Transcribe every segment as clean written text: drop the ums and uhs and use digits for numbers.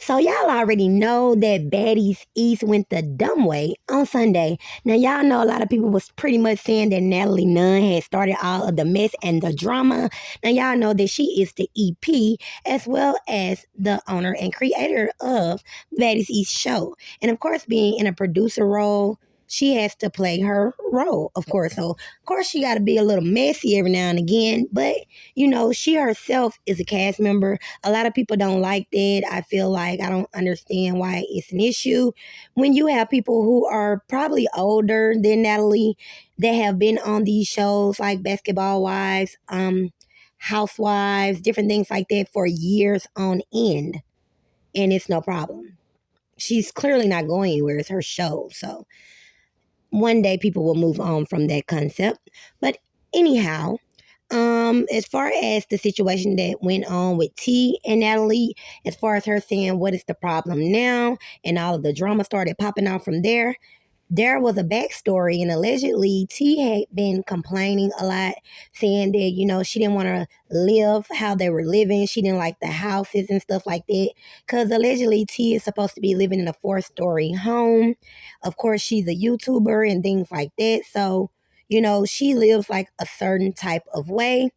So y'all already know that Baddies East went the dumb way on Sunday. Now y'all know a lot of people was pretty much saying that Natalie Nunn had started all of the mess and the drama. Now y'all know that she is the EP as well as the owner and creator of Baddies East show. And of course, being in a producer role, she has to play her role, of course. So, of course, she got to be a little messy every now and again. But, she herself is a cast member. A lot of people don't like that. I feel like I don't understand why it's an issue. When you have people who are probably older than Natalie that have been on these shows like Basketball Wives, Housewives, different things like that for years on end, and it's no problem. She's clearly not going anywhere. It's her show. So one day people will move on from that concept. But anyhow, as far as the situation that went on with T and Natalie, as far as her saying what is the problem now, and all of the drama started popping out from there was a backstory, and allegedly T had been complaining a lot, saying that, she didn't want to live how they were living. She didn't like the houses and stuff like that. Because allegedly T is supposed to be living in a 4-story home. Of course, she's a YouTuber and things like that. So, she lives like a certain type of way.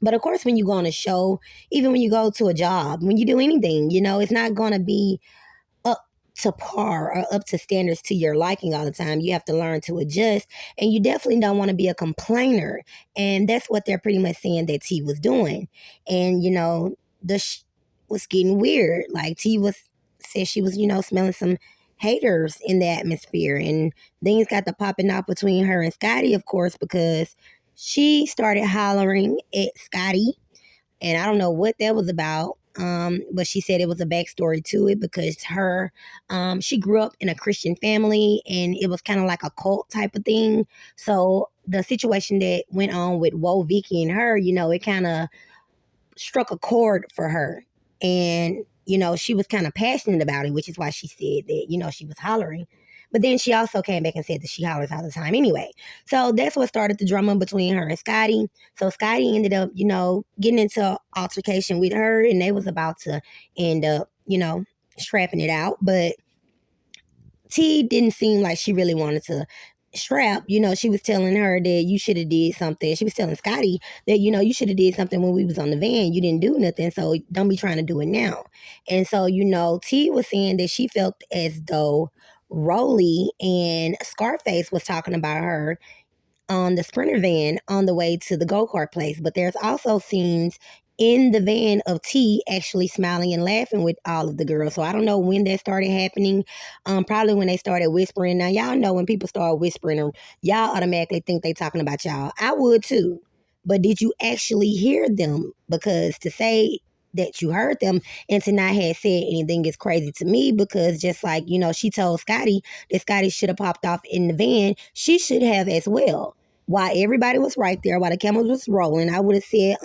But of course, when you go on a show, even when you go to a job, when you do anything, it's not going to be up to par or up to standards to your liking all the time. You have to learn to adjust, and you definitely don't want to be a complainer. And that's what they're pretty much saying that T was doing. And was getting weird. Like T said she was smelling some haters in the atmosphere, and things got to popping out between her and Scotty, of course, because she started hollering at Scotty, and I don't know what that was about. But she said it was a backstory to it because she grew up in a Christian family, and it was kind of like a cult type of thing. So the situation that went on with Woe Vicky and her, it kind of struck a chord for her. And, she was kind of passionate about it, which is why she said that, she was hollering. But then she also came back and said that she hollers all the time anyway. So that's what started the drama between her and Scotty. So Scotty ended up, getting into an altercation with her, and they was about to end up, strapping it out. But T didn't seem like she really wanted to strap. She was telling her that you should have did something. She was telling Scotty that, you should have did something when we was on the van. You didn't do nothing, so don't be trying to do it now. And so, T was saying that she felt as though Rollie and Scarface was talking about her on the Sprinter van on the way to the go-kart place. But there's also scenes in the van of T actually smiling and laughing with all of the girls. So I don't know when that started happening. Probably when they started whispering. Now, y'all know when people start whispering, y'all automatically think they talking about y'all. I would too. But did you actually hear them? Because to say that you heard them and to not have said anything is crazy to me, because just like, she told Scotty that Scotty should have popped off in the van, she should have as well. While everybody was right there, while the cameras was rolling, I would have said,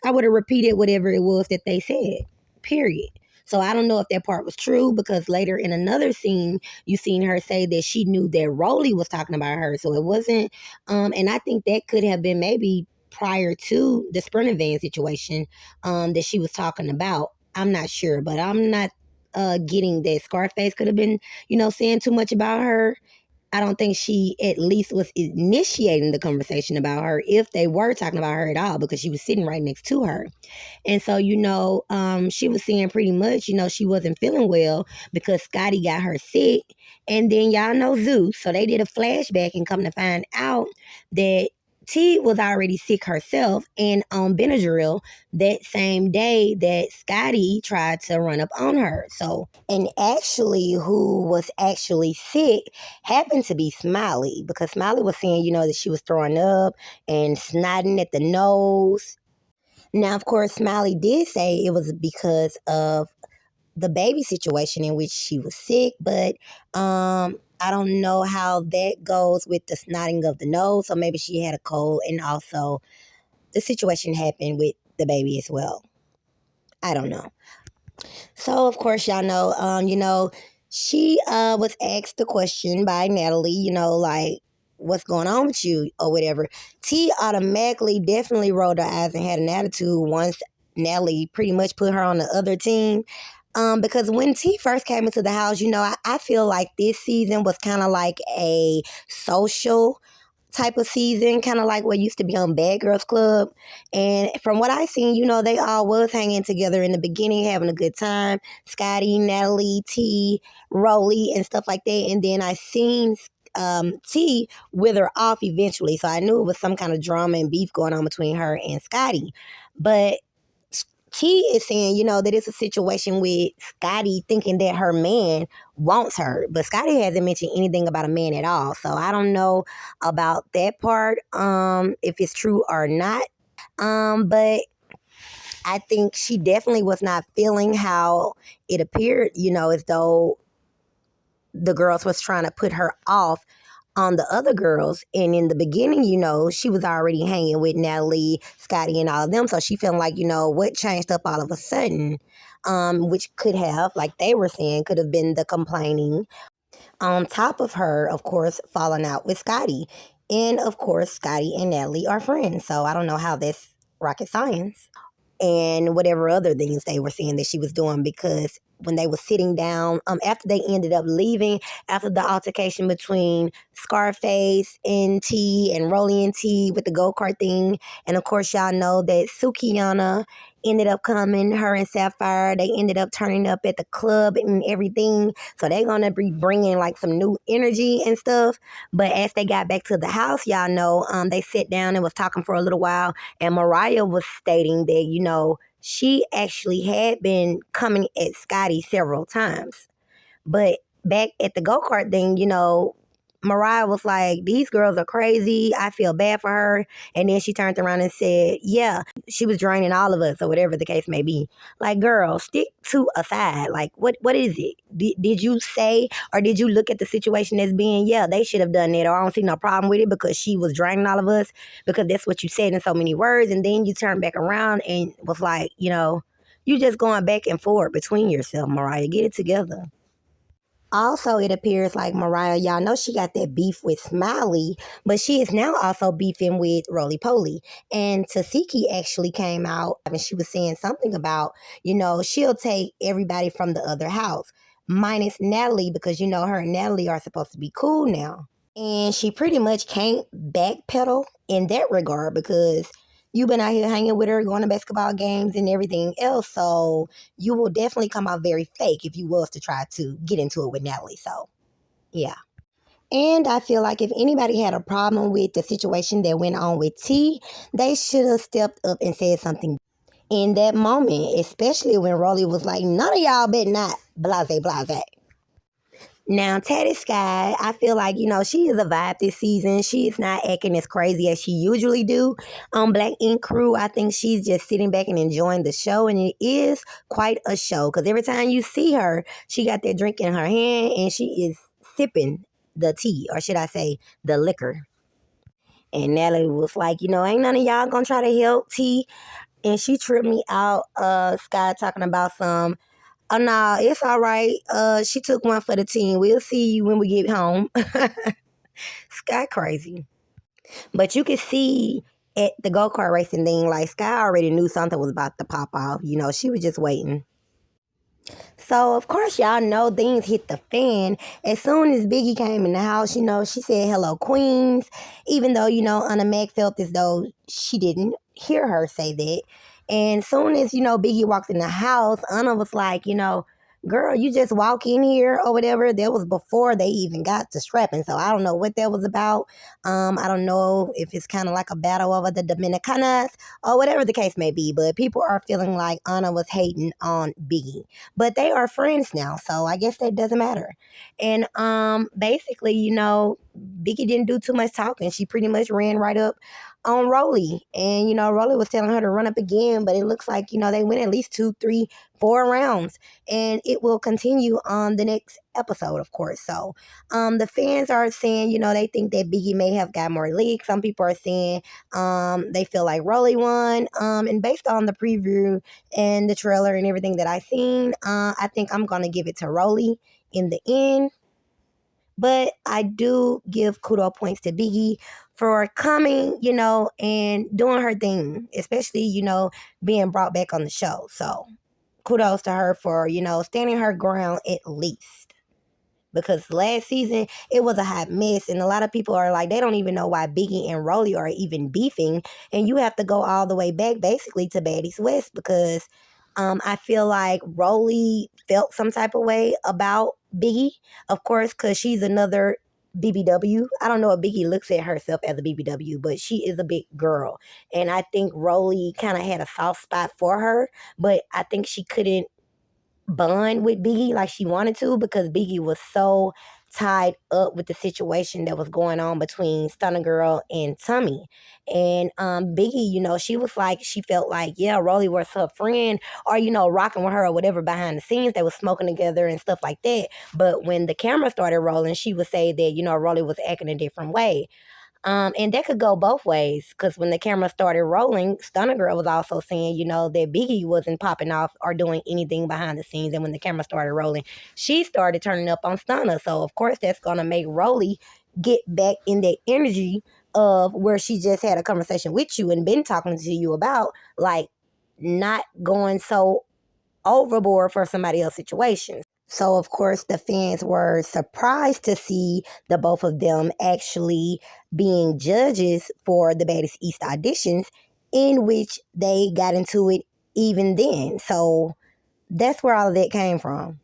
I would have repeated whatever it was that they said, period. So I don't know if that part was true, because later in another scene, you seen her say that she knew that Rollie was talking about her. So it wasn't, and I think that could have been maybe prior to the Sprinter van situation that she was talking about. I'm not sure, but I'm not getting that Scarface could have been, saying too much about her. I don't think she at least was initiating the conversation about her, if they were talking about her at all, because she was sitting right next to her. And so, she was saying pretty much, she wasn't feeling well because Scotty got her sick. And then y'all know Zeus. So they did a flashback and come to find out that T was already sick herself and on Benadryl that same day that Scotty tried to run up on her. So, and actually who was actually sick happened to be Smiley, because Smiley was saying, that she was throwing up and snotting at the nose. Now, of course, Smiley did say it was because of the baby situation in which she was sick, but I don't know how that goes with the snotting of the nose. So maybe she had a cold, and also the situation happened with the baby as well. I don't know. So of course, y'all know, she was asked the question by Natalie, like, what's going on with you or whatever. T automatically definitely rolled her eyes and had an attitude once Natalie pretty much put her on the other team. Because when T first came into the house, I feel like this season was kind of like a social type of season, kind of like what used to be on Bad Girls Club. And from what I seen, they all was hanging together in the beginning, having a good time. Scotty, Natalie, T, Rollie, and stuff like that. And then I seen T wither off eventually, so I knew it was some kind of drama and beef going on between her and Scotty. But T is saying, that it's a situation with Scotty thinking that her man wants her, but Scotty hasn't mentioned anything about a man at all. So I don't know about that part, if it's true or not. But I think she definitely was not feeling how it appeared, as though the girls was trying to put her off on the other girls. And in the beginning, she was already hanging with Natalie, Scotty, and all of them. So she felt like, what changed up all of a sudden, which could have, like they were saying, could have been the complaining. On top of her, of course, falling out with Scotty. And of course, Scotty and Natalie are friends. So I don't know how that's rocket science and whatever other things they were saying that she was doing, because when they were sitting down, after they ended up leaving, after the altercation between Scarface and T and Rollie and T with the go-kart thing, and of course y'all know that Sukiyana ended up coming, her and Sapphire, they ended up turning up at the club and everything, so they're gonna be bringing like some new energy and stuff. But as they got back to the house, y'all know, they sat down and was talking for a little while, and Mariah was stating that, she actually had been coming at Scotty several times. But back at the go-kart thing, Mariah was like, these girls are crazy. I feel bad for her. And then she turned around and said, yeah, she was draining all of us, or whatever the case may be. Like, girl, stick to a side. Like, what is it? Did you say, or did you look at the situation as being, yeah, they should have done it, or I don't see no problem with it because she was draining all of us, because that's what you said in so many words. And then you turned back around and was like, you just going back and forth between yourself, Mariah. Get it together. Also, it appears like Mariah, y'all know she got that beef with Smiley, but she is now also beefing with Roly Poly. And Tesehki actually came out and she was saying something about, she'll take everybody from the other house, minus Natalie, because, her and Natalie are supposed to be cool now. And she pretty much can't backpedal in that regard, because you've been out here hanging with her, going to basketball games and everything else. So you will definitely come out very fake if you was to try to get into it with Natalie. So, yeah. And I feel like if anybody had a problem with the situation that went on with T, they should have stepped up and said something in that moment, especially when Rollie was like, none of y'all better not blase blase. Now, Teddy Sky, I feel like, she is a vibe this season. She is not acting as crazy as she usually do on Black Ink Crew. I think she's just sitting back and enjoying the show, and it is quite a show, because every time you see her, she got that drink in her hand, and she is sipping the tea, or should I say, the liquor. And Natalie was like, ain't none of y'all gonna try to help T. And she tripped me out, Sky, talking about some, oh, no, it's all right. She took one for the team. We'll see you when we get home. Sky crazy. But you could see at the go-kart racing thing, like, Sky already knew something was about to pop off. She was just waiting. So, of course, y'all know things hit the fan. As soon as Biggie came in the house, she said, hello, queens. Even though, Anna Mac felt as though she didn't hear her say that. And soon as, Biggie walked in the house, Anna was like, girl, you just walk in here or whatever. That was before they even got to strapping. So I don't know what that was about. I don't know if it's kind of like a battle over the Dominicanas or whatever the case may be. But people are feeling like Anna was hating on Biggie. But they are friends now. So I guess that doesn't matter. And basically, Biggie didn't do too much talking. She pretty much ran right up on Rollie. And, Rollie was telling her to run up again, but it looks like, they went at least 2, 3, 4 rounds. And it will continue on the next episode, of course. So the fans are saying, they think that Biggie may have got more leaks. Some people are saying they feel like Rollie won. And based on the preview and the trailer and everything that I've seen, I think I'm going to give it to Rollie in the end. But I do give kudo points to Biggie for coming, and doing her thing, especially, being brought back on the show. So, kudos to her for, standing her ground at least. Because last season, it was a hot mess. And a lot of people are like, they don't even know why Biggie and Rollie are even beefing. And you have to go all the way back, basically, to Baddies West. Because I feel like Rollie felt some type of way about Biggie. Of course, because she's another BBW. I don't know if Biggie looks at herself as a BBW, but she is a big girl. And I think Rollie kind of had a soft spot for her. But I think she couldn't bond with Biggie like she wanted to because Biggie was so tied up with the situation that was going on between Stunner Girl and Tummy. And Biggie, she was like, she felt like, yeah, Rollie was her friend or, rocking with her or whatever behind the scenes. They was smoking together and stuff like that. But when the camera started rolling, she would say that, Rollie was acting a different way. And that could go both ways because when the camera started rolling, Stunner Girl was also saying, that Biggie wasn't popping off or doing anything behind the scenes. And when the camera started rolling, she started turning up on Stunner. So, of course, that's going to make Rollie get back in that energy of where she just had a conversation with you and been talking to you about, like, not going so overboard for somebody else's situation. So, of course, the fans were surprised to see the both of them actually being judges for the Baddest East auditions, in which they got into it even then. So, that's where all of that came from.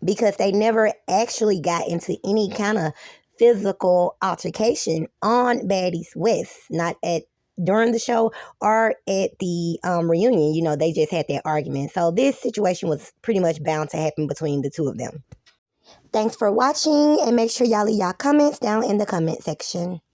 Because they never actually got into any kind of physical altercation on Baddies West, not at during the show or at the reunion. They just had that argument. So this situation was pretty much bound to happen between the two of them. Thanks for watching, and make sure y'all leave y'all comments down in the comment section.